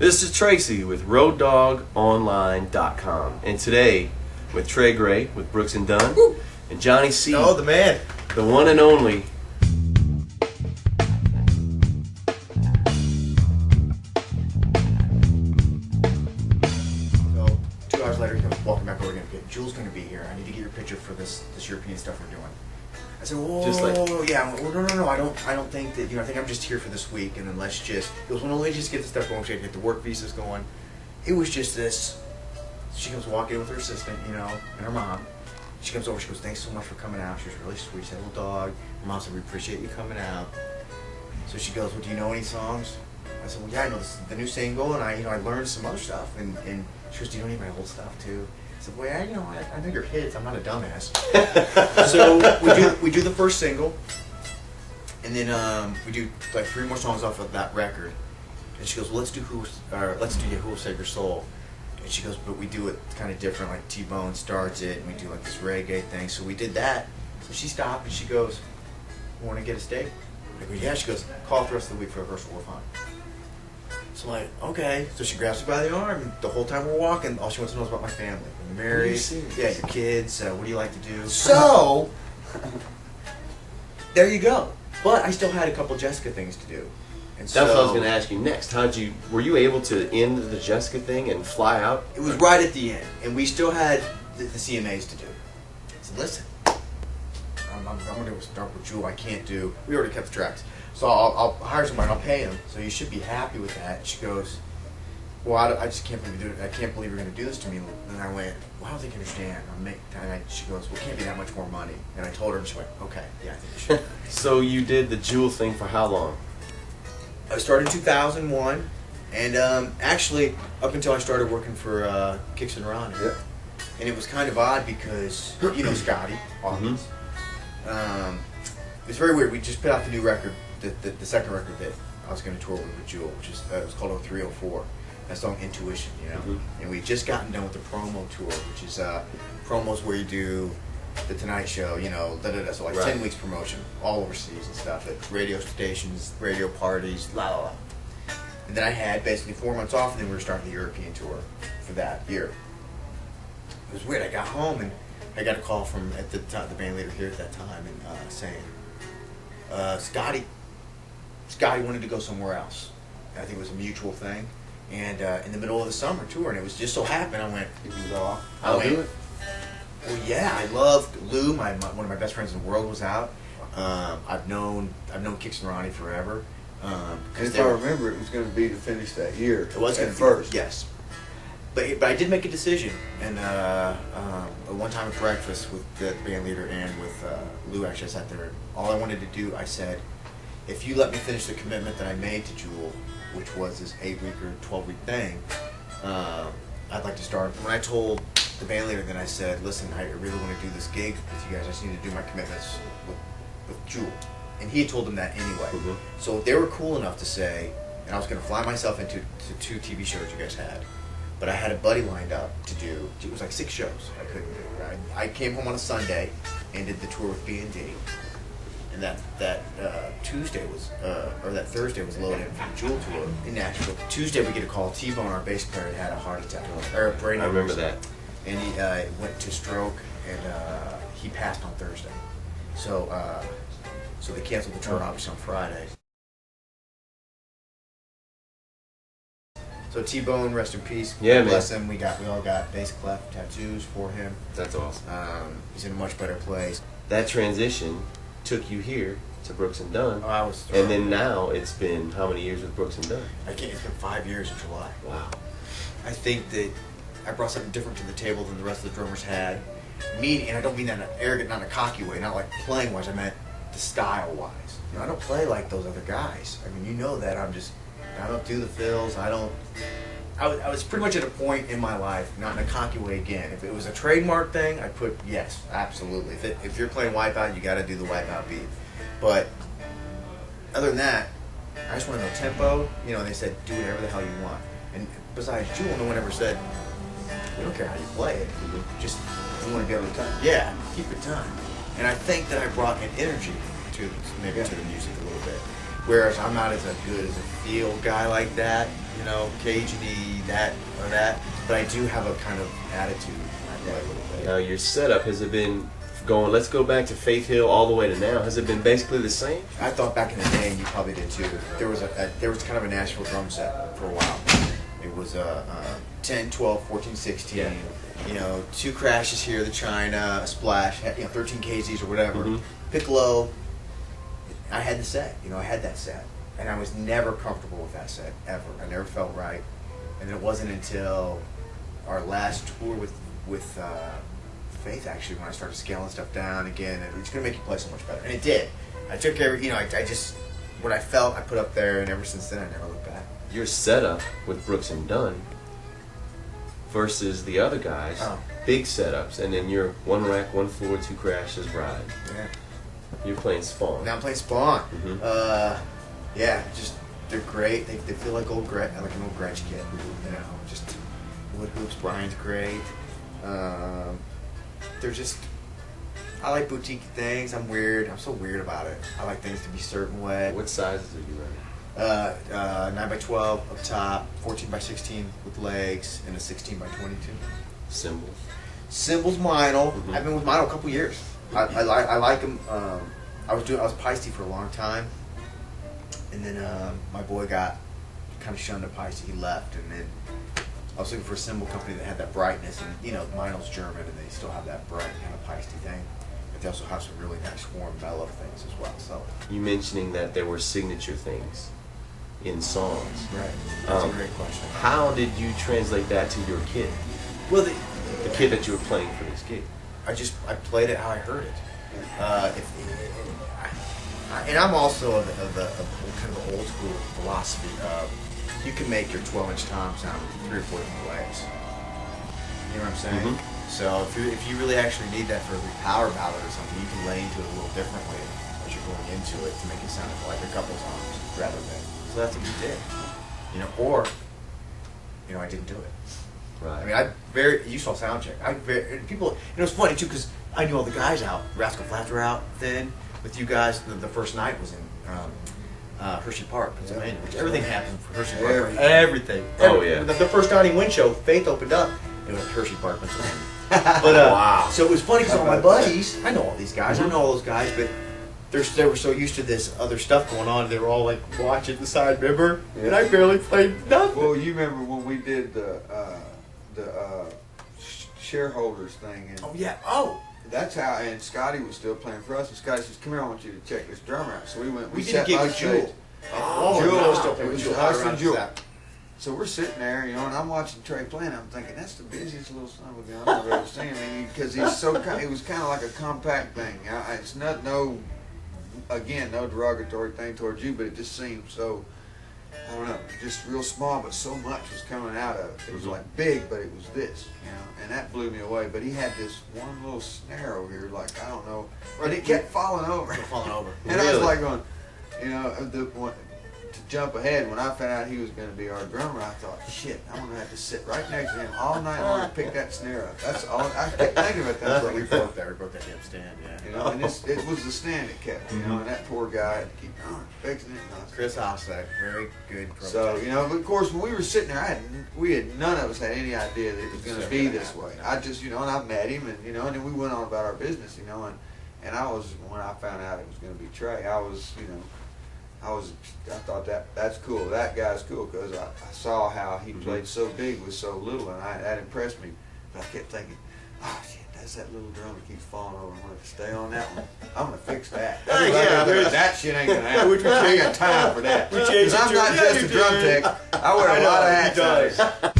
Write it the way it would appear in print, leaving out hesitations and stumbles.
This is Tracy with RoadDawgOnline.com, and today with Trey with Brooks and Dunn, and Johnny C. Oh, the man, the one and only. So 2 hours later, he comes walking back over again. Jules going to be here. I need to get your picture for this European stuff we're doing. I said, "Whoa, Just like, yeah, well, no. I don't think that. I think I'm just here for this week, and then let's just." He goes, "Well, no, let's just get the stuff going. We get the work visas going." It was just this. She comes walking in with her assistant, and her mom. She comes over. She goes, "Thanks so much for coming out." She was really sweet. She said, "Little dog." Her mom said, "We appreciate you coming out." So she goes, "Well, do you know any songs?" I said, "Well, yeah, I know the new single, and I learned some other stuff." And she goes, "Do you know any of my old stuff too?" I said, "Well, yeah, I know your hits. I'm not a dumbass." So we do the first single, and then we do like 3 more songs off of that record. And she goes, "Well, let's do Who Will Save Your Soul." And she goes, "But we do it kind of different. Like T-Bone starts it, and we do like this reggae thing." So we did that. So she stopped and she goes, "Want to get a steak?" I go, "Yeah." She goes, "Call the rest of the week for rehearsal. We're fine." So I'm like, okay. So she grabs me by the arm, and the whole time we're walking, all she wants to know is about my family. Are you married? Yeah, your kids. What do you like to do? So, there you go. But I still had a couple Jessica things to do. And That's what I was going to ask you next. Were you able to end the Jessica thing and fly out? It was right at the end, and we still had the CMAs to do. I said, "Listen, I'm going to start with Jewel. I can't do. We already kept the tracks. So I'll hire somebody. I'll pay him. So you should be happy with that." And she goes, "Well, I just can't believe you're doing it. I can't believe you're going to do this to me." And I went, "Well, I don't think you understand." She goes, "Well, it can't be that much more money." And I told her, and she went, "Okay, yeah, I think you should." So you did the Jewel thing for how long? I started in 2001, and actually up until I started working for Kicks and Ronnie. Yeah. And it was kind of odd because Scotty Hawkins. It was very weird. We just put out the new record. The second record that I was going to tour with Jewel, which is it was called 0304. That song Intuition, and we had just gotten done with the promo tour, which is promos where you do the Tonight Show, so like 10 weeks promotion all overseas and stuff at radio stations, radio parties, la la la. And then I had basically 4 months off, and then we were starting the European tour for that year. It was weird. I got home and I got a call from the band leader here at that time and saying, Scotty wanted to go somewhere else. I think it was a mutual thing. And in the middle of the summer tour, and it was just so happened, I went, I'll do it. Well, yeah, I loved Lou. One of my best friends in the world was out. I've known Kicks and Ronnie forever. And if I remember, it was going to be to finish that year. It was at first. Yes. But I did make a decision, and one time at breakfast with the band leader and with Lou, actually, I sat there. All I wanted to do, I said, if you let me finish the commitment that I made to Jewel, which was this 8-week or 12-week thing, I'd like to start. When I told the band leader, then I said, "Listen, I really want to do this gig with you guys. I just need to do my commitments with Jewel." And he had told them that anyway. Mm-hmm. So they were cool enough to say, and I was going to fly myself into 2 TV shows you guys had. But I had a buddy lined up to do. It was like 6 shows I couldn't do. Right? I came home on a Sunday and did the tour with B&D, and that Tuesday was or that Thursday was loaded in for the Jewel tour in Nashville. Tuesday we get a call. T-Bone, our bass player, had a heart attack or a brain. I remember that. And he went to stroke, and he passed on Thursday. So they canceled the tour obviously on Friday. So T-Bone, rest in peace. Yeah, bless him. We all got bass clef tattoos for him. That's awesome. He's in a much better place. That transition took you here to Brooks and Dunn. Oh, I was. And then now it's been how many years with Brooks and Dunn? It's been 5 years in July. Wow. I think that I brought something different to the table than the rest of the drummers had. And I don't mean that in an arrogant, not in a cocky way, not like playing wise. I meant the style wise. I don't play like those other guys. I mean, that I don't do the fills. I was pretty much at a point in my life, not in a cocky way again. If it was a trademark thing, I'd put yes, absolutely. If you're playing Wipeout, you got to do the Wipeout beat. But other than that, I just want to know tempo. They said do whatever the hell you want. And besides Jewel, no one ever said we don't care how you play it. Just You want to get on time. yeah, keep it time. And I think that I brought an energy to the music a little bit. Whereas I'm not as good as a feel guy like that, you know, Cajun-y, that or that. But I do have a kind of attitude. I play a little bit. Now your setup, has it been going, let's go back to Faith Hill all the way to now, has it been basically the same? I thought back in the day, and you probably did too, there was kind of a Nashville drum set for a while. It was 10, 12, 14, 16. Yeah. You know, 2 crashes here, the China, a splash, 13 KZs or whatever. Mhm. Piccolo. I had the set. You know, I had that set, and I was never comfortable with that set ever. I never felt right, and then it wasn't until our last tour with Faith, actually, when I started scaling stuff down again, and it's gonna make you play so much better, and it did. I took I just what I felt I put up there, and ever since then I never looked back. Your setup with Brooks and Dunn versus the other guys, big setups, and then you're 1 rack, 1 floor, 2 crashes, ride. Yeah. You're playing Spawn. Now I'm playing Spawn. Mhm. Yeah, just they're great. They feel like an old Gretsch kid. You know, just wood hoops. Brian's great. They're just. I like boutique things. I'm weird. I'm so weird about it. I like things to be a certain way. What sizes are you running? 9x12 up top, 14x16 with legs, and a 16x22. Cymbals. Cymbals Meinl. Mhm. I've been with Meinl a couple years. I like them. I was Peisty for a long time, and then my boy got kind of shunned at Peisty. He left, and then I was looking for a cymbal company that had that brightness, and you know, Meinl's German, and they still have that bright kind of Peisty thing. But they also have some really nice warm mellow things as well. So You mentioning that there were signature things in songs. right, that's a great question. How did you translate that to your kid? Well, The kid that you were playing for this gig? I played it how I heard it. And I'm also of kind of the old school philosophy of you can make your 12-inch tom sound 3 or 4 different ways. You know what I'm saying? Mhm. So if you really actually need that for a power ballad or something, you can lay into it a little differently as you're going into it to make it sound like a couple songs rather than. So that's what we did. You know, or I didn't do it. Right. I mean, you saw Soundcheck. And people, it was funny too because I knew all the guys out. Rascal Flatts were out then with you guys. The first night was in Hershey Park, Pennsylvania. Which everything happened for Hershey Park. Everything. Oh, yeah. The first Donnie Wind show, Faith opened up. It was Hershey Park, Pennsylvania. But Wow. So it was funny because all my buddies, I know all these guys, I know all those guys, but they were so used to this other stuff going on. They were all like watching the side, remember? And I barely played nothing. Well, you remember when we did the shareholders thing, and Oh yeah. Oh. that's how. And Scotty was still playing for us, and Scotty says, "Come here, I want you to check this drummer out." So we went. We did a sat gig with backstage. Jewel. Oh, Jewel wow. was still playing with It Jewel. was us Around and Jewel. that. So we're sitting there, and I'm watching Trey playing. I'm thinking that's the busiest little son of a gun I've ever seen. I mean, because he's so it was kind of like a compact thing. It's not no derogatory thing towards you, but it just seemed so. I don't know, just real small, but so much was coming out of it. It was like big, but it was this, and that blew me away. But he had this one little snare over here, like I don't know, but it kept falling over. Falling over. And I was Really? like going, to jump ahead, when I found out he was going to be our drummer, I thought, shit, I'm going to have to sit right next to him all night long to pick that snare up. That's all. I kept thinking about that. We broke that damn stand, yeah. And it was the stand that kept, and that poor guy had to keep fixing it. Chris Hossack, very good. So, but of course, when we were sitting there, none of us had any idea that it was going to be this way. I just, and I met him, and then we went on about our business, and when I found out it was going to be Trey, I thought that's cool. That guy's cool because I saw how he played so big with so little, and that impressed me. But I kept thinking, oh shit, that's that little drum that keeps falling over. I'm gonna have to stay on that one. I'm gonna fix that. That shit ain't gonna happen. I ain't got time for that. Because I'm not just a drum tech. I wear a lot of hats.